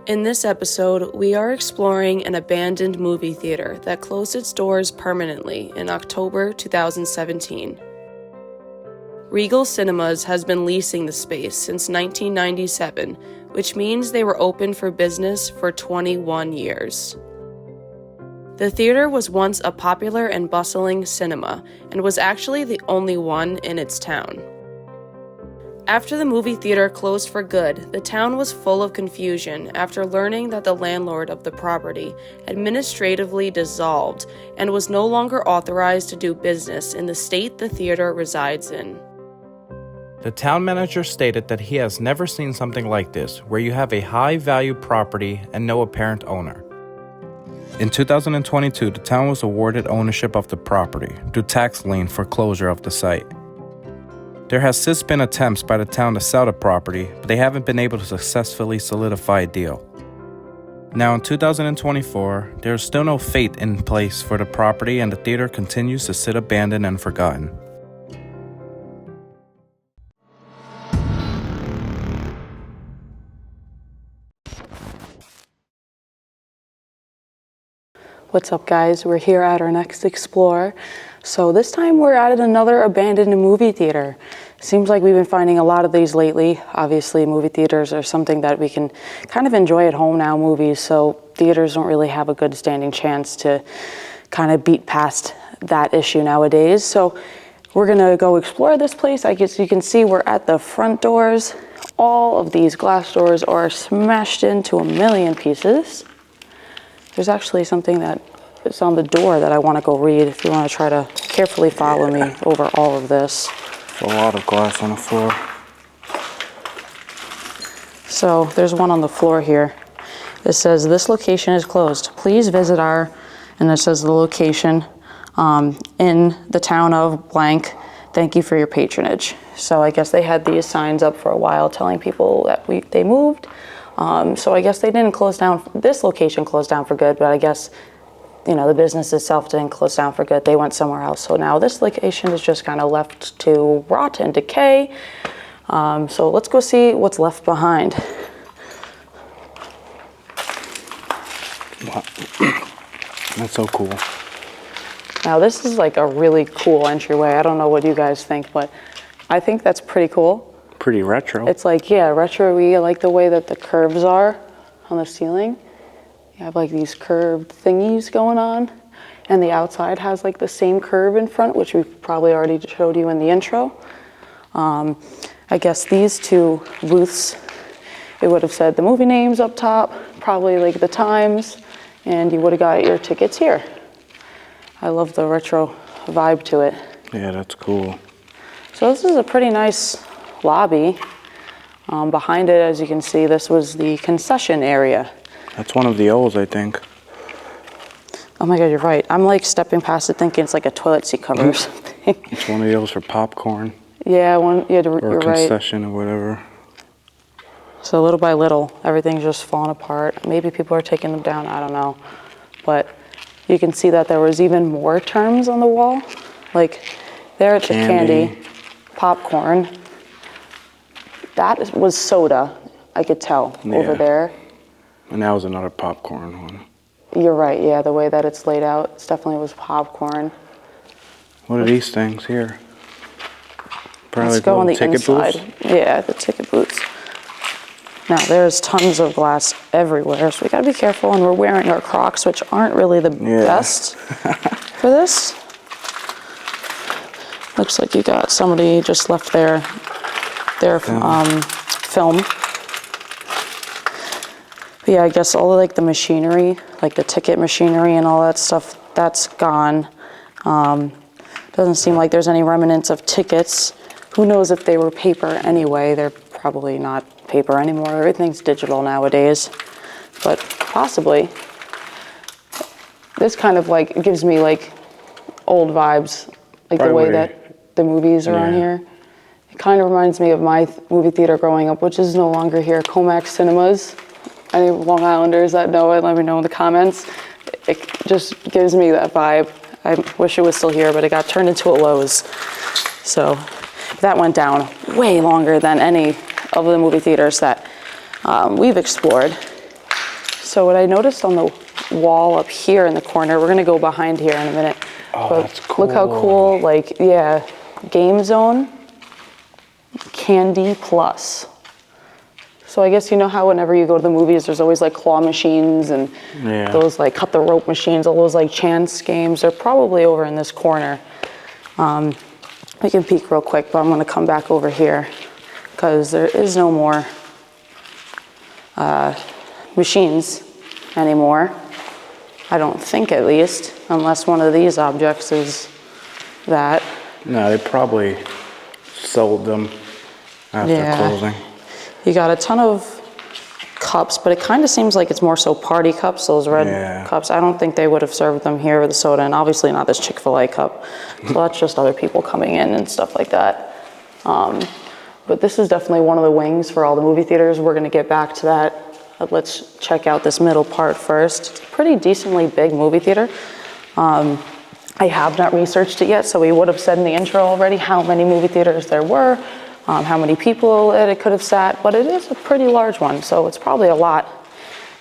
In this episode, we are exploring an abandoned movie theater that closed its doors permanently in October 2017. Regal Cinemas has been leasing the space since 1997, which means they were open for business for 21 years. The theater was once a popular and bustling cinema and was actually the only one in its town. After the movie theater closed for good, the town was full of confusion after learning that the landlord of the property administratively dissolved and was no longer authorized to do business in the state the theater resides in. The town manager stated that he has never seen something like this, where you have a high-value property and no apparent owner. In 2022, the town was awarded ownership of the property through tax lien foreclosure of the site. There has since been attempts by the town to sell the property, but they haven't been able to successfully solidify a deal. Now in 2024, there is still no fate in place for the property and the theater continues to sit abandoned and forgotten. What's up, guys? We're here at our next explore. So this time we're at another abandoned movie theater. Seems like we've been finding a lot of these lately. Obviously, movie theaters are something that we can kind of enjoy at home now, movies, so theaters don't really have a good standing chance to kind of beat past that issue nowadays. So we're gonna go explore this place. I guess you can see we're at the front doors. All of these glass doors are smashed into a million pieces. There's actually something that is on the door that I want to go read if you want to try to carefully follow me over all of this. A lot of glass on the floor. So there's one on the floor here. It says, "This location is closed. Please visit our," and it says the location in the town of blank. Thank you for your patronage. So I guess they had these signs up for a while telling people that they moved. So I guess they didn't close down, this location closed down for good, but I guess, the business itself didn't close down for good. They went somewhere else. So now this location is just kind of left to rot and decay. So let's go see what's left behind. Wow. That's so cool. Now this is like a really cool entryway. I don't know what you guys think, but I think that's pretty cool. Pretty retro. It's like, yeah, retro. We like the way that the curves are on the ceiling. You have like these curved thingies going on, and the outside has like the same curve in front, which we probably already showed you in the intro. I guess these two booths, it would have said the movie names up top, probably like the times, and you would have got your tickets here. I love the retro vibe to it. Yeah, that's cool. So this is a pretty nice lobby. Behind it, as you can see, this was the concession area. That's one of the O's, I think. Oh my God, you're right. I'm like stepping past it thinking it's like a toilet seat cover or something. It's one of the O's for popcorn. Yeah, you're or right. concession or whatever. So little by little, everything's just falling apart. Maybe people are taking them down, I don't know. But you can see that there was even more terms on the wall. Like there it's candy, popcorn. That was soda, I could tell, over there. And that was another popcorn one. You're right, yeah, the way that it's laid out, it definitely was popcorn. What are these things here? Probably Let's go on the ticket inside. booths? Yeah, the ticket booths. Now, there's tons of glass everywhere, so we gotta be careful, and we're wearing our Crocs, which aren't really the best for this. Looks like you got somebody just left their film. But yeah, I guess all of like the machinery, like the ticket machinery and all that stuff, that's gone. Doesn't seem like there's any remnants of tickets. Who knows if they were paper anyway? They're probably not paper anymore. Everything's digital nowadays, but possibly. This kind of like gives me like old vibes, like the way that the movies are on here. It kind of reminds me of my movie theater growing up, which is no longer here, Regal Cinemas. Any Long Islanders that know it, let me know in the comments. It just gives me that vibe. I wish it was still here, but it got turned into a Lowe's. So that went down way longer than any of the movie theaters that we've explored. So what I noticed on the wall up here in the corner, we're gonna go behind here in a minute. Oh, but that's cool. Look how cool, like, yeah, game zone, Candy Plus. So I guess you know how whenever you go to the movies, there's always like claw machines and those like cut the rope machines, all those like chance games. They're probably over in this corner. We can peek real quick, but I'm gonna come back over here because there is no more machines anymore. I don't think, at least, unless one of these objects is that. No, they probably sold them after closing. You got a ton of cups, but it kind of seems like it's more so party cups, those red cups. I don't think they would have served them here with the soda, and obviously not this Chick-fil-A cup. So that's just other people coming in and stuff like that. But this is definitely one of the wings for all the movie theaters. We're gonna get back to that. Let's check out this middle part first. It's a pretty decently big movie theater. I have not researched it yet, so we would have said in the intro already how many movie theaters there were, how many people it could have sat, but it is a pretty large one, so it's probably a lot.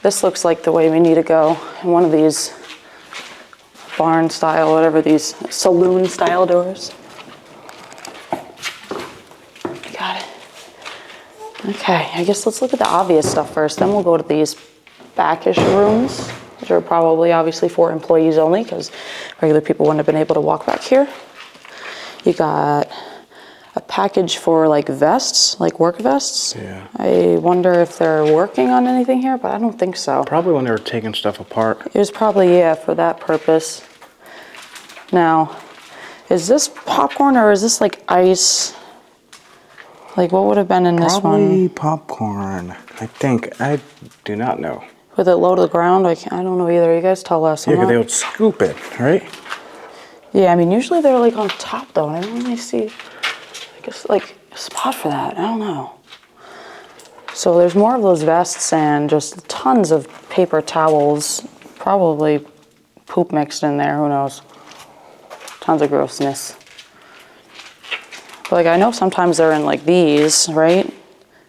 This looks like the way we need to go in one of these barn style, whatever, these saloon style doors. Got it. Okay, I guess let's look at the obvious stuff first, then we'll go to these backish rooms, which are probably obviously for employees only, because regular people wouldn't have been able to walk back here. You got a package for like vests, like work vests. Yeah. I wonder if they're working on anything here, but I don't think so. Probably when they were taking stuff apart. It was probably, yeah, for that purpose. Now, is this popcorn or is this like ice? Like what would have been in this one? Probably popcorn, I think. I do not know. With it low to the ground? I don't know either. You guys tell us. Yeah, because they would scoop it, right? Yeah, I mean, usually they're like on top though. I don't really see, I guess, like a spot for that. I don't know. So there's more of those vests and just tons of paper towels. Probably poop mixed in there, who knows? Tons of grossness. But like I know sometimes they're in like these, right?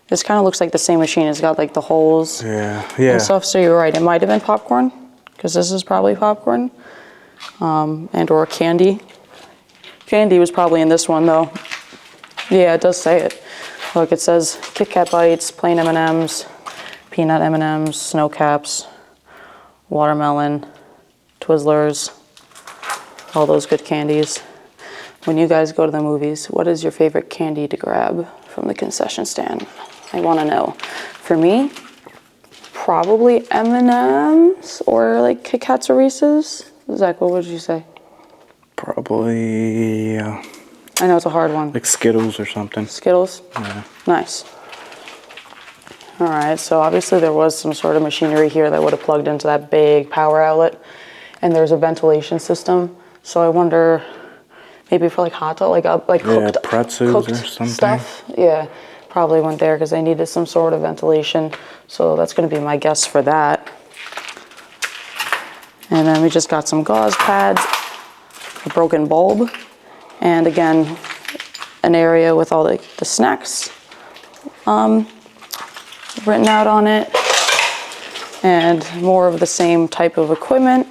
This kind of looks like the same machine. It's got like the holes and stuff. So you're right. It might have been popcorn, because this is probably popcorn, and or candy. Candy was probably in this one though. Yeah, it does say it. Look, it says Kit Kat Bites, plain M&Ms, peanut M&Ms, Snow Caps, watermelon, Twizzlers, all those good candies. When you guys go to the movies, what is your favorite candy to grab from the concession stand? I want to know. For me, probably M&Ms or like Kit Kats or Reese's. Zach, what would you say? Probably, I know it's a hard one. like Skittles or something. Skittles? Yeah. Nice. All right, so obviously there was some sort of machinery here that would have plugged into that big power outlet, and there's a ventilation system. So I wonder, maybe for like hot dog, like cooked, pretzels or something. Stuff. Yeah, probably went there because they needed some sort of ventilation. So that's going to be my guess for that. And then we just got some gauze pads, a broken bulb, and again, an area with all the snacks written out on it, and more of the same type of equipment.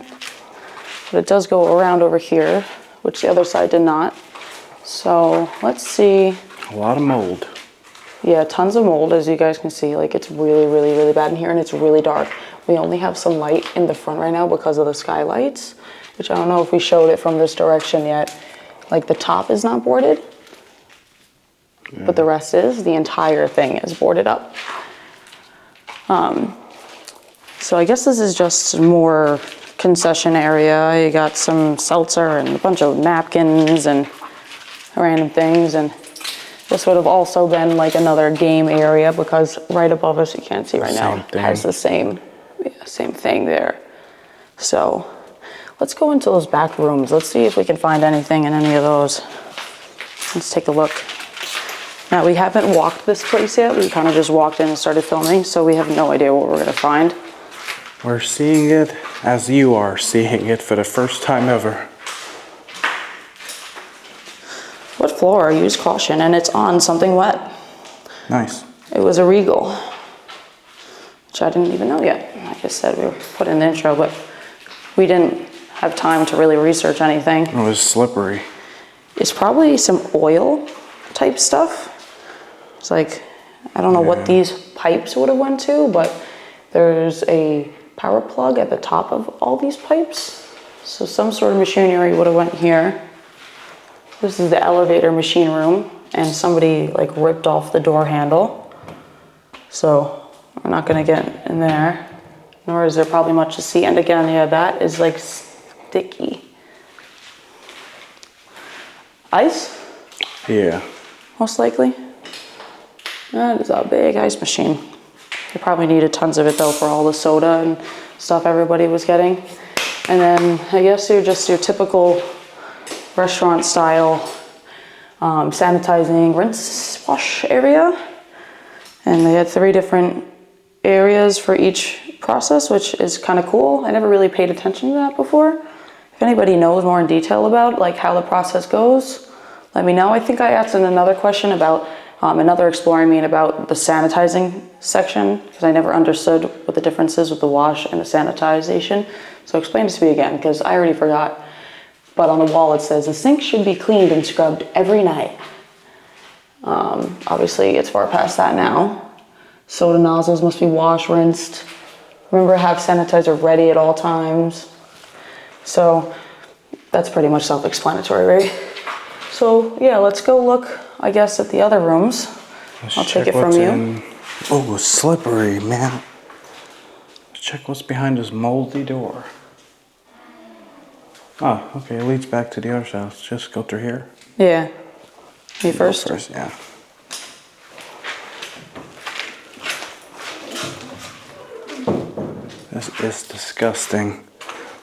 But it does go around over here, which the other side did not. So let's see. A lot of mold. Yeah, tons of mold, as you guys can see. Like it's really, really, really bad in here, and it's really dark. We only have some light in the front right now because of the skylights, which I don't know if we showed it from this direction yet. Like the top is not boarded, but the rest is. The entire thing is boarded up. So I guess this is just more concession area. You got some seltzer and a bunch of napkins and random things, and this would have also been like another game area because right above us, you can't see right now, has the same thing there. So let's go into those back rooms. Let's see if we can find anything in any of those. Let's take a look. Now, we haven't walked this place yet. We kind of just walked in and started filming, so we have no idea what we're going to find. We're seeing it as you are seeing it for the first time ever. What floor? Use caution, and it's on something wet. Nice. It was a Regal. which I didn't even know yet. Like I said, we were put in the intro, but we didn't have time to really research anything. It was slippery. It's probably some oil type stuff. It's like, I don't know what these pipes would have went to, but there's a power plug at the top of all these pipes. So some sort of machinery would have went here. This is the elevator machine room, and somebody like ripped off the door handle. So we're not gonna get in there, nor is there probably much to see. And again, yeah, that is like sticky. Ice? Yeah. Most likely. That is a big ice machine. They probably needed tons of it though for all the soda and stuff everybody was getting. And then I guess they're just your typical restaurant style sanitizing rinse wash area. And they had 3 different areas for each process, which is kind of cool. I never really paid attention to that before. If anybody knows more in detail about like how the process goes, let me know. I think I asked another question about another exploring meeting about the sanitizing section, because I never understood what the difference is with the wash and the sanitization. So explain this to me again, because I already forgot. But on the wall it says the sink should be cleaned and scrubbed every night. Obviously it's far past that now. Soda nozzles must be washed, rinsed. Remember, have sanitizer ready at all times. So that's pretty much self-explanatory, right? So yeah, let's go look, I guess, at the other rooms. I'll take it from you. Oh, slippery, man. Let's check what's behind this moldy door. Oh, okay, it leads back to the other side. Let's just go through here. Yeah. Me first? First, yeah. This is disgusting.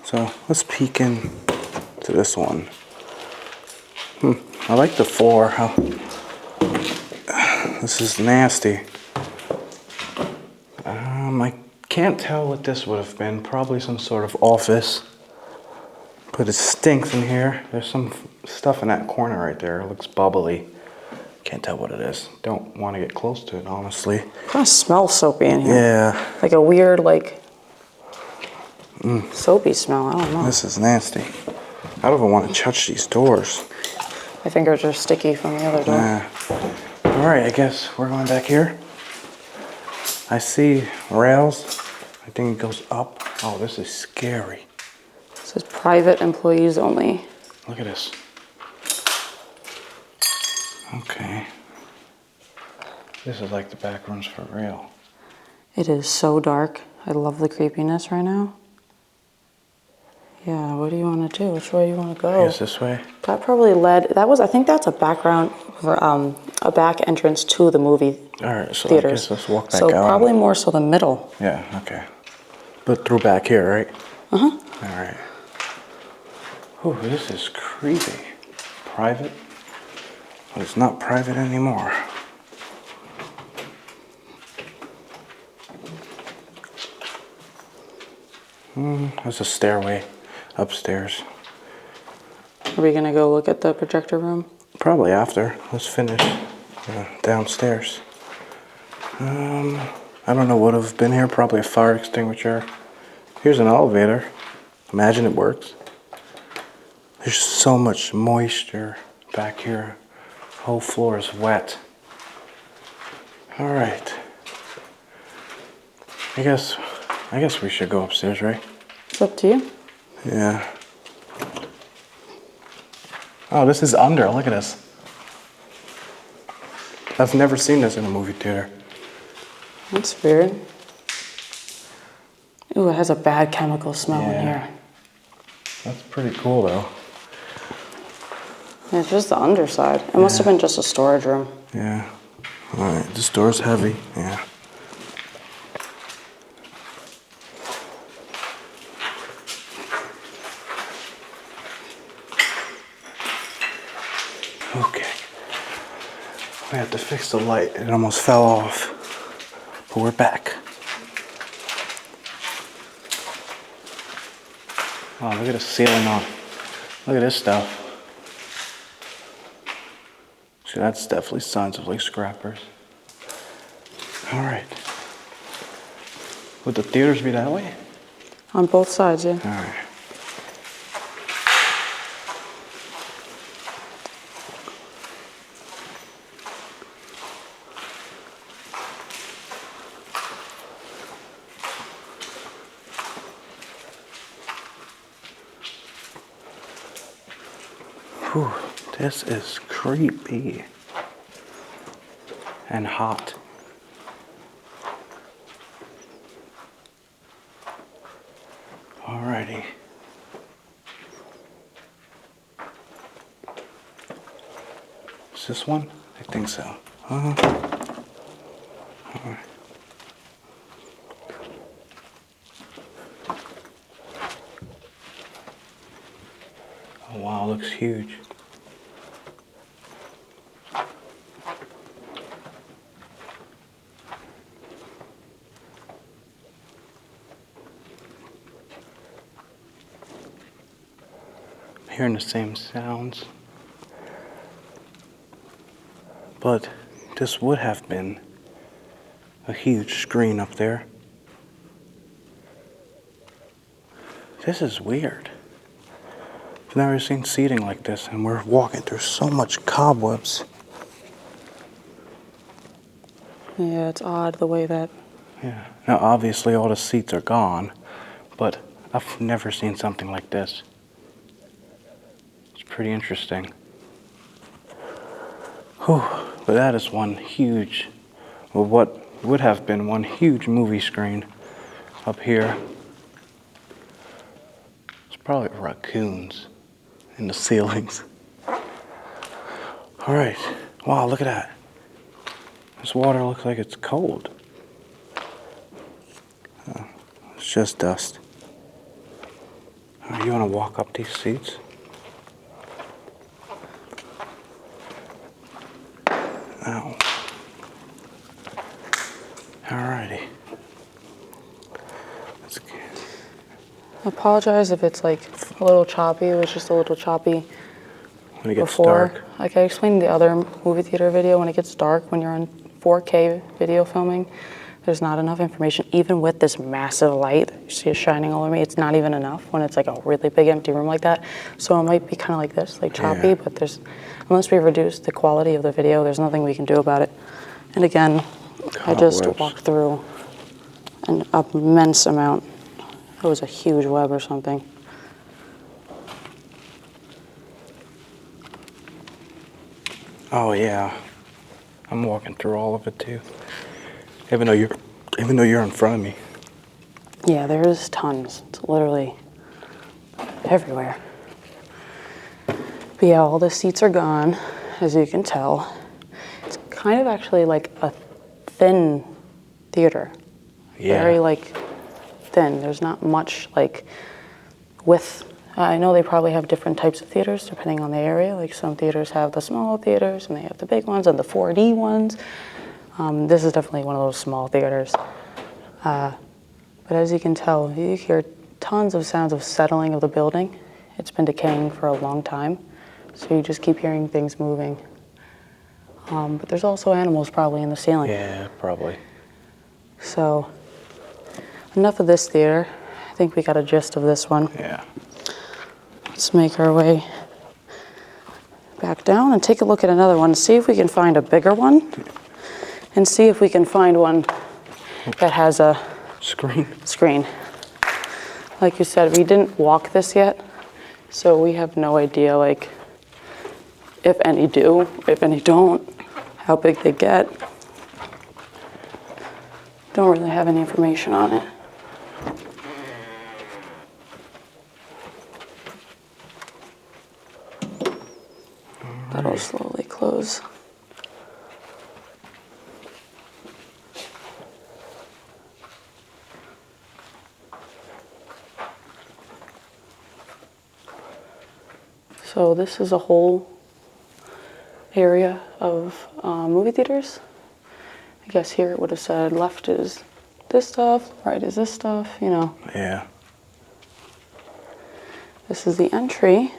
So let's peek in to this one. I like the floor. How this is nasty. I can't tell what this would have been. Probably some sort of office. But it stinks in here. There's some stuff in that corner right there. It looks bubbly. Can't tell what it is. Don't want to get close to it, honestly. Kind of smells soapy in here. Yeah. Like a weird, like, soapy smell. I don't know. This is nasty. I don't even want to touch these doors. My fingers are sticky from the other door. Yeah. All right, I guess we're going back here. I see rails. I think it goes up. Oh, this is scary. It says private employees only. Look at this. Okay. This is like the back rooms for real. It is so dark. I love the creepiness right now. Yeah, what do you want to do? Which way do you want to go? I guess this way. That probably led, I think that's a background, for, a back entrance to the movie All right, so theaters. I guess let's walk back so out. probably more so the middle. Yeah, okay. But through back here, right? Uh-huh. All right. Ooh, this is creepy. Private? But it's not private anymore. There's a stairway upstairs. Are we gonna go look at the projector room? Probably after. Let's finish downstairs. I don't know what would have been here. Probably a fire extinguisher. Here's an elevator. Imagine it works. There's so much moisture back here. Whole floor is wet. All right. I guess we should go upstairs, right? It's up to you. Yeah. Oh, this is under. Look at this. I've never seen this in a movie theater. That's weird. Ooh, it has a bad chemical smell in here. That's pretty cool, though. Yeah, it's just the underside. It must have been just a storage room. Yeah. All right. This door's heavy. Yeah. Okay. We have to fix the light. It almost fell off. But we're back. Oh, look at the ceiling on. Look at this stuff. See, that's definitely signs of like scrappers. All right. Would the theaters be that way? On both sides, yeah. All right. Whew, this is creepy and hot. Alrighty. Is this one? I think so. Alright. Oh wow, looks huge. Hearing the same sounds. But this would have been a huge screen up there. This is weird. I've never seen seating like this, and we're walking through so much cobwebs. Yeah, it's odd the way that... Yeah. Now, obviously, all the seats are gone, but I've never seen something like this. It's pretty interesting. Whew. But that is one huge, well, what would have been one huge movie screen up here. It's probably raccoons in the ceilings. All right. Wow, look at that. This water looks like it's cold. It's just dust. You want to walk up these seats? Ow. Alrighty. I apologize if it's like a little choppy. It was just a little choppy When it gets before. dark. Like I explained in the other movie theater video, when it gets dark, when you're on 4K video filming, there's not enough information. Even with this massive light, you see it shining all over me, it's not even enough when it's like a really big empty room like that. So it might be kind of like this, like choppy, Yeah. but unless we reduce the quality of the video, there's nothing we can do about it. And again, I just Cobwebs. walked through an immense amount. It was a huge web or something. Oh yeah. I'm walking through all of it too. Even though you're in front of me. Yeah, there's tons. It's literally everywhere. But yeah, all the seats are gone, as you can tell. It's kind of actually like a thin theater. Yeah. Very like thin. There's not much like width. I know they probably have different types of theaters depending on the area. Like some theaters have the small theaters and they have the big ones and the 4D ones. This is definitely one of those small theaters. But as you can tell, you hear tons of sounds of settling of the building. It's been decaying for a long time, so you just keep hearing things moving. But there's also animals probably in the ceiling. Yeah, probably. So, enough of this theater. I think we got a gist of this one. Yeah. Let's make our way back down and take a look at another one. See if we can find a bigger one. And see if we can find one that has a screen. Like you said, we didn't walk this yet, so we have no idea, like, if any do, if any don't, how big they get. Don't really have any information on it. That'll slowly close. So this is a whole area of movie theaters. I guess here it would have said left is this stuff, right is this stuff, you know. Yeah. This is the entry,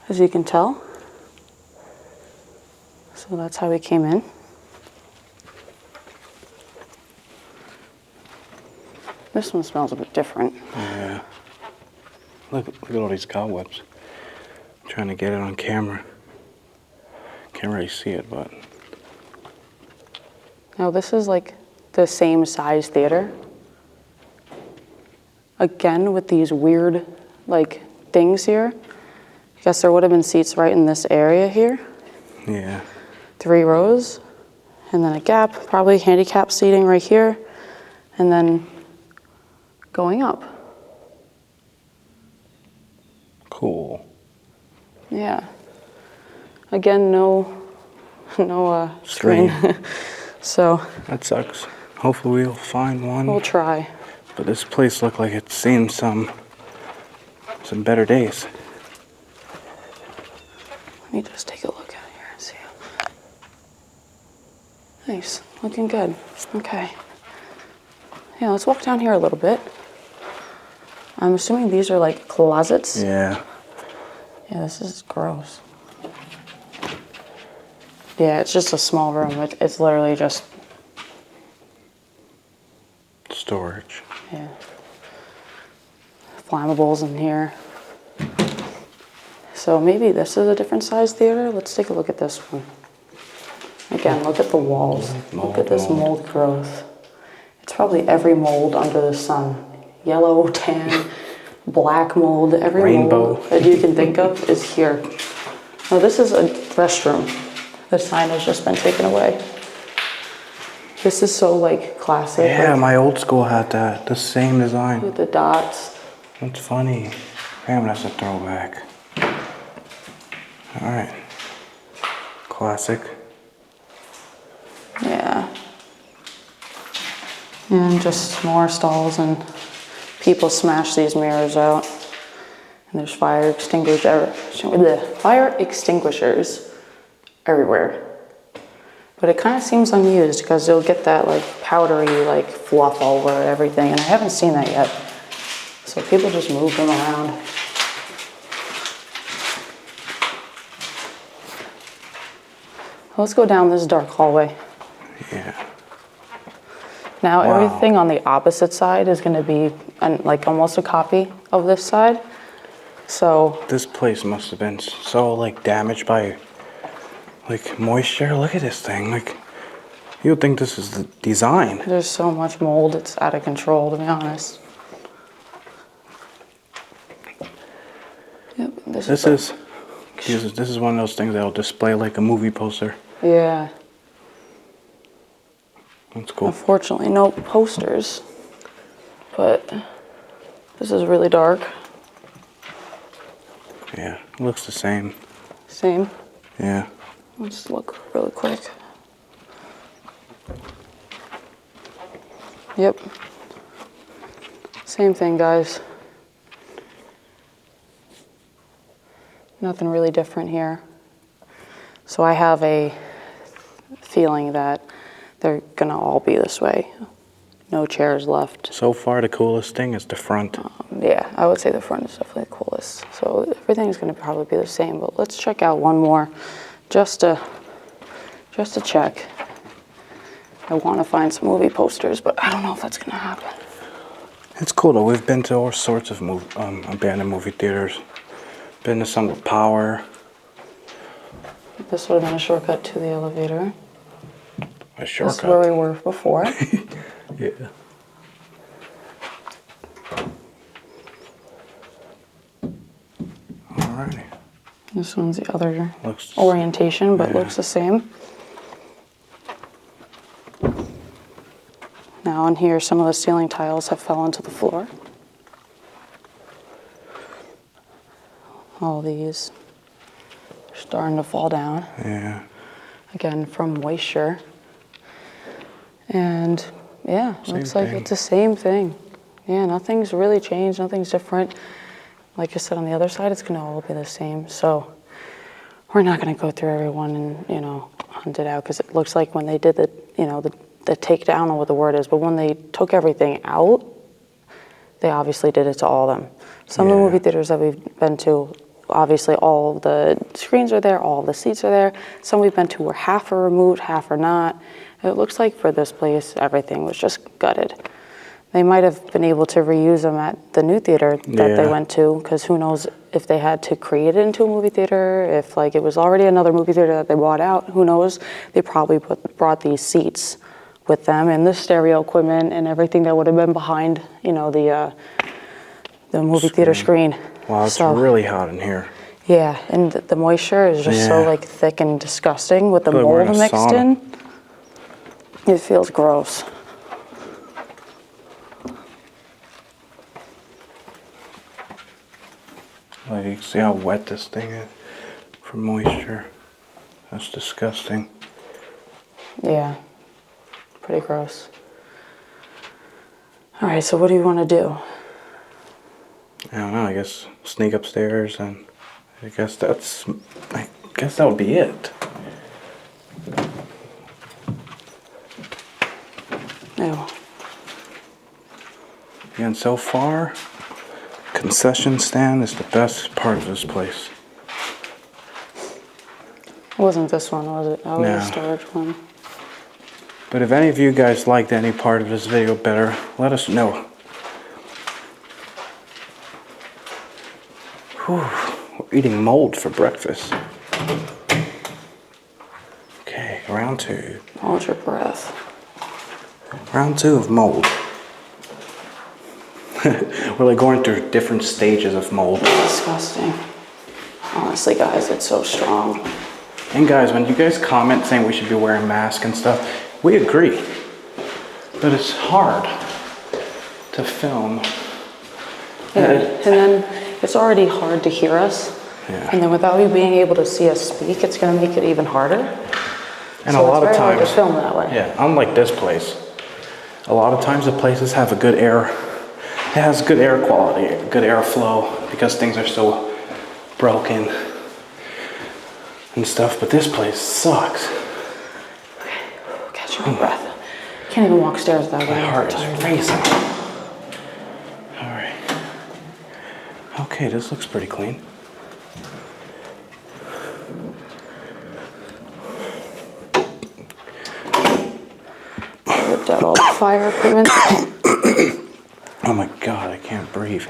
as you can tell. So that's how we came in. This one smells a bit different. Yeah. Look at all these cobwebs. I'm trying to get it on camera. Can't really see it, but... Now this is like the same size theater. Again, with these weird like things here. I guess there would have been seats right in this area here. Yeah. 3 rows, and then a gap, probably handicap seating right here, and then going up. Cool. Yeah. Again, no screen. So That sucks. Hopefully we'll find one. we'll try. But this place looked like it's seen some better days. Let me just take a look at it here and see. Nice, looking good. Okay. Yeah, let's walk down here a little bit. I'm assuming these are like closets. Yeah. Yeah, this is gross. Yeah, it's just a small room. It's literally just, Storage. yeah, flammables in here. So maybe this is a different size theater. Let's take a look at this one. Again, look at the walls. Look at this mold growth. It's probably every mold under the sun. Yellow, tan, black mold, every Rainbow. mold that you can think of is here. Now this is a restroom. The sign has just been taken away. This is so like classic. Yeah, like, my old school had that. The same design. with the dots. That's funny. Damn, that's a throwback. Alright. Classic. Yeah. And just more stalls, and people smash these mirrors out. And there's fire extinguishers everywhere. But it kind of seems unused because you'll get that like powdery like fluff all over everything, and I haven't seen that yet. So people just move them around. Let's go down this dark hallway. Yeah. Now Wow. everything on the opposite side is going to be like almost a copy of this side. So This place must have been so like damaged by like moisture. Look at this thing. Like, you would think this is the design. there's so much mold, it's out of control, to be honest. Yep, This is one of those things that'll display like a movie poster. yeah. That's cool. Unfortunately, no posters, but this is really dark. Yeah, it looks the same. Same. Yeah. Let's look really quick. Yep. Same thing, guys. Nothing really different here. So I have a feeling that they're gonna all be this way. No chairs left. So far, the coolest thing is the front. Yeah, I would say the front is definitely the coolest. So everything's gonna probably be the same, but let's check out one more just to check. I wanna find some movie posters, but I don't know if that's gonna happen. It's cool though. We've been to all sorts of abandoned movie theaters. Been to some with power. This would have been a shortcut to the elevator. A shortcut. This is where we were before. Yeah. Alrighty. This one's the other Looks orientation, but yeah. looks the same. Now on here, some of the ceiling tiles have fallen to the floor. All these are starting to fall down. Yeah. Again, from moisture. And yeah, looks like thing. it's the same thing. Yeah, nothing's really changed, nothing's different. Like I said, on the other side, it's gonna all be the same. So we're not gonna go through everyone and, hunt it out, because it looks like when they did the takedown, I don't know what the word is, but when they took everything out, they obviously did it to all of them. Some of the Yeah. movie theaters that we've been to, obviously all the screens are there, all the seats are there. Some we've been to where half are removed, half are not. It looks like for this place, everything was just gutted. They might have been able to reuse them at the new theater that they Yeah. went to, because who knows if they had to create it into a movie theater, if like it was already another movie theater that they bought out, who knows? They probably brought these seats with them and the stereo equipment and everything that would have been behind, you know, the movie theater screen. Wow, it's So, really hot in here. yeah, and the moisture is just so Yeah. like thick and disgusting with the Feel like we're in mold a mixed sauna. in. It feels gross. Like, you can see how wet this thing is from moisture. That's disgusting. Yeah, pretty gross. All right, so what do you want to do? I don't know, I guess sneak upstairs and I guess that would be it. No. And so far, concession stand is the best part of this place. It wasn't this one, was it? That was No. a storage one. But if any of you guys liked any part of this video better, let us know. Whew, we're eating mold for breakfast. Okay, round 2. Hold your breath. Round 2 of mold. We're like going through different stages of mold. Disgusting. Honestly, guys, it's so strong. And guys, when you guys comment saying we should be wearing masks and stuff, we agree. But it's hard to film. Yeah, and then it's already hard to hear us. Yeah. And then without you being able to see us speak, it's going to make it even harder. And So a lot it's of very hard times, to film that way. yeah, unlike this place, a lot of times the places have a good air, it has good air quality, good airflow, because things are so broken and stuff, but this place sucks. Catch your breath. Can't even walk stairs without My getting heart tired. is racing. All right. Okay, this looks pretty clean. Ripped out all the fire equipment. Oh my God, I can't breathe.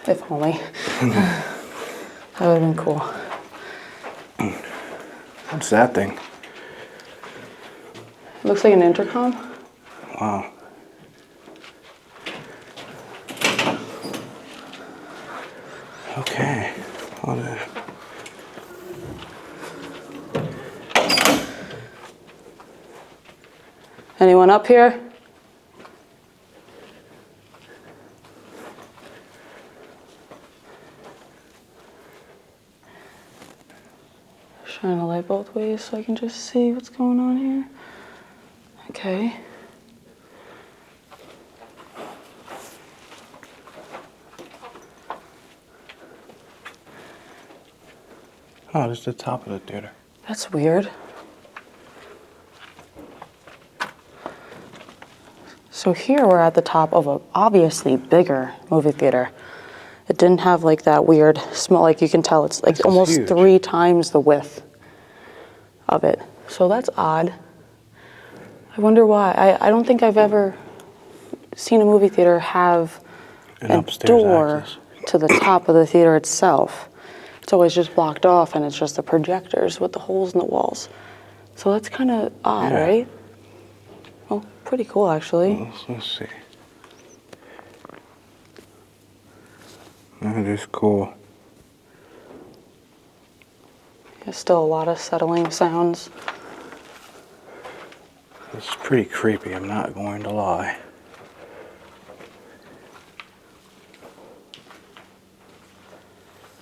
If only. That would have been cool. What's that thing? Looks like an intercom. Wow. Okay. Anyone up here? Shine a light both ways so I can just see what's going on here. Okay. Oh, this is the top of the theater. That's weird. So here we're at the top of a obviously bigger movie theater. It didn't have like that weird smell, like you can tell it's like This is almost huge. 3 times the width of it. So that's odd. I wonder why. I don't think I've ever seen a movie theater have An a upstairs door access. to the top of the theater itself. It's always just blocked off and it's just the projectors with the holes in the walls. So that's kind of odd, Yeah. right? Well, pretty cool actually. Let's see. That is cool. There's still a lot of settling sounds. It's pretty creepy, I'm not going to lie.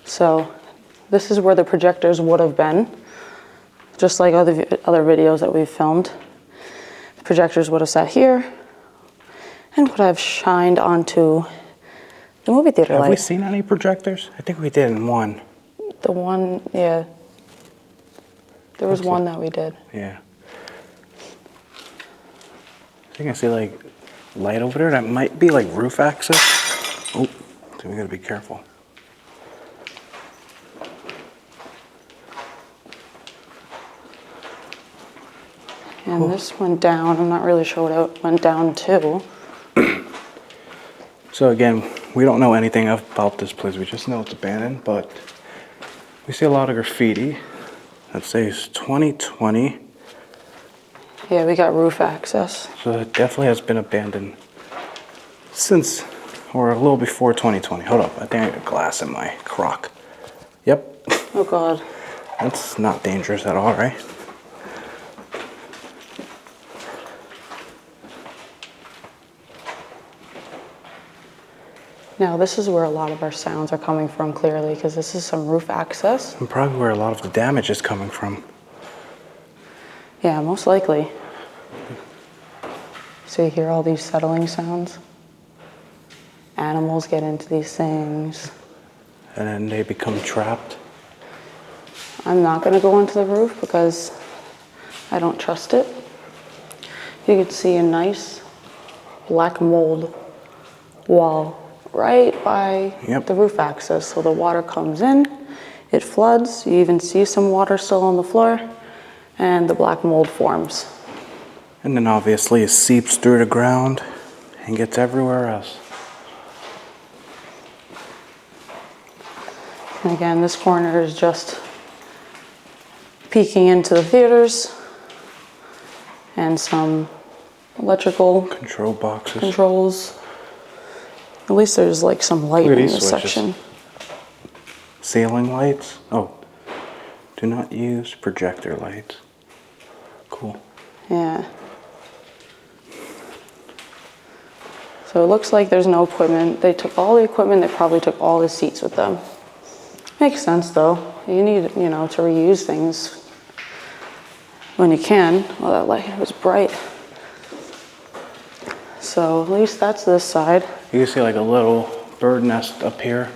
So this is where the projectors would have been, just like other videos that we've filmed. The projectors would have sat here and would have shined onto the movie theater Have we light. seen any projectors? I think we did in one. The one, yeah. There was one that we did. Yeah. I think I see like light over there. That might be like roof access. Oh, so we gotta be careful. And this went down. I'm not really sure what it went down to. So again, we don't know anything about this place. We just know it's abandoned, but we see a lot of graffiti that says 2020. Yeah, we got roof access. So it definitely has been abandoned since, or a little before 2020. Hold up, I think I got glass in my crock. Yep. Oh God. That's not dangerous at all, right? Now this is where a lot of our sounds are coming from clearly, because this is some roof access. And probably where a lot of the damage is coming from. Yeah, most likely. So you hear all these settling sounds. Animals get into these things. And then they become trapped. I'm not going to go onto the roof because I don't trust it. You can see a nice black mold wall right by the roof access. So the water comes in, it floods. You even see some water still on the floor, and the black mold forms. And then obviously it seeps through the ground and gets everywhere else. And again, this corner is just peeking into the theaters and some electrical Control boxes. controls. At least there's like some light in this section. Ceiling lights. Oh, do not use projector lights. Cool. Yeah. So it looks like there's no equipment. They took all the equipment. They probably took all the seats with them. Makes sense though. You need, to reuse things when you can. Well, that light was bright. So at least that's this side. You can see like a little bird nest up here.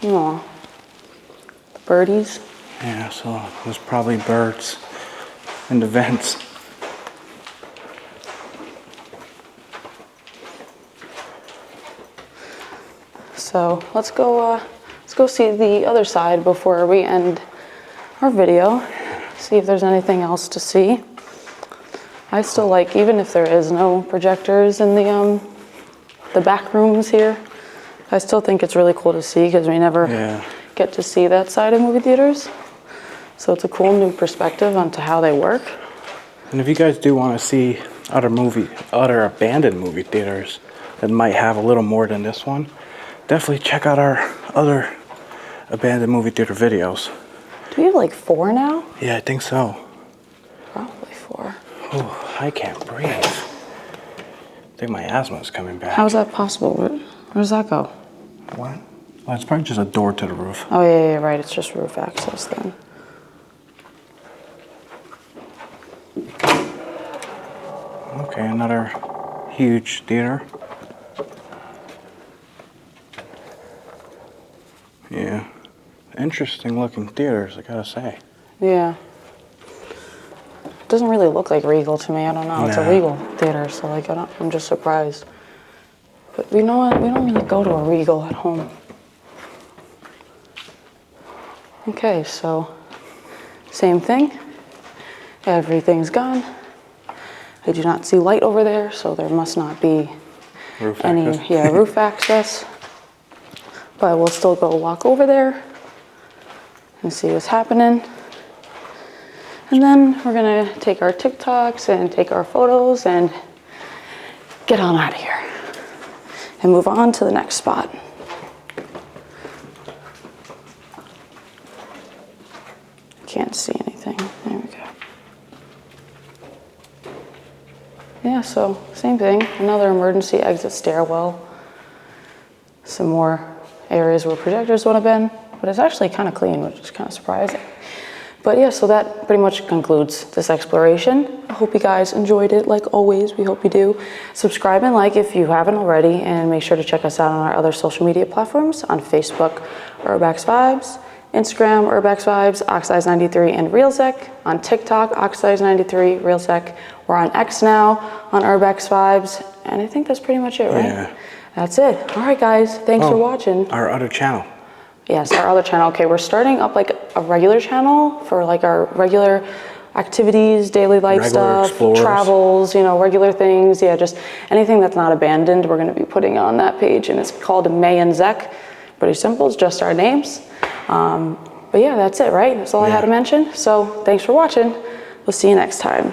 Aw. The birdies. Yeah, so there's probably birds in the vents. So let's go see the other side before we end our video. See if there's anything else to see. I still like, even if there is no projectors in the back rooms here, I still think it's really cool to see because we never get to see that side of movie theaters. So it's a cool new perspective onto how they work. And if you guys do want to see other abandoned movie theaters that might have a little more than this one, definitely check out our other abandoned movie theater videos. Do we have like 4 now? Yeah, I think so. Probably 4. Oh, I can't breathe. I think my asthma is coming back. How is that possible? Where does that go? What? Well, it's probably just a door to the roof. Oh yeah, right. It's just roof access then. Okay, another huge theater. Yeah, interesting looking theaters, I gotta say. Yeah. It doesn't really look like Regal to me. I don't know. It's a Regal theater, so like I'm just surprised. But you know what? We don't really go to a Regal at home. Okay, so same thing. Everything's gone. I do not see light over there, so there must not be Roof any access. roof access. But we'll still go walk over there and see what's happening. And then we're gonna take our TikToks and take our photos and get on out of here and move on to the next spot. Can't see anything. There we go. Yeah, so same thing. Another emergency exit stairwell. Some more areas where projectors would have been, but it's actually kind of clean, which is kind of surprising. But yeah, so that pretty much concludes this exploration. I hope you guys enjoyed it. Like always, we hope you do. Subscribe and like if you haven't already, and make sure to check us out on our other social media platforms on Facebook, Urbex Vibes, Instagram, Urbex Vibes, Oxides93, and RealSec. On TikTok, Oxides93, RealSec. We're on X now, on Urbex Vibes, and I think that's pretty much it, right? Yeah. That's it. All right, guys. Thanks for watching. Our other channel. Yes, our other channel. Okay, we're starting up like a regular channel for like our regular activities, daily life Regular stuff, explorers. travels, you know, regular things. Yeah, just anything that's not abandoned, we're going to be putting on that page, and it's called May and Zek. Pretty simple, it's just our names. But yeah, that's it, right? That's all I had to mention. So thanks for watching. We'll see you next time.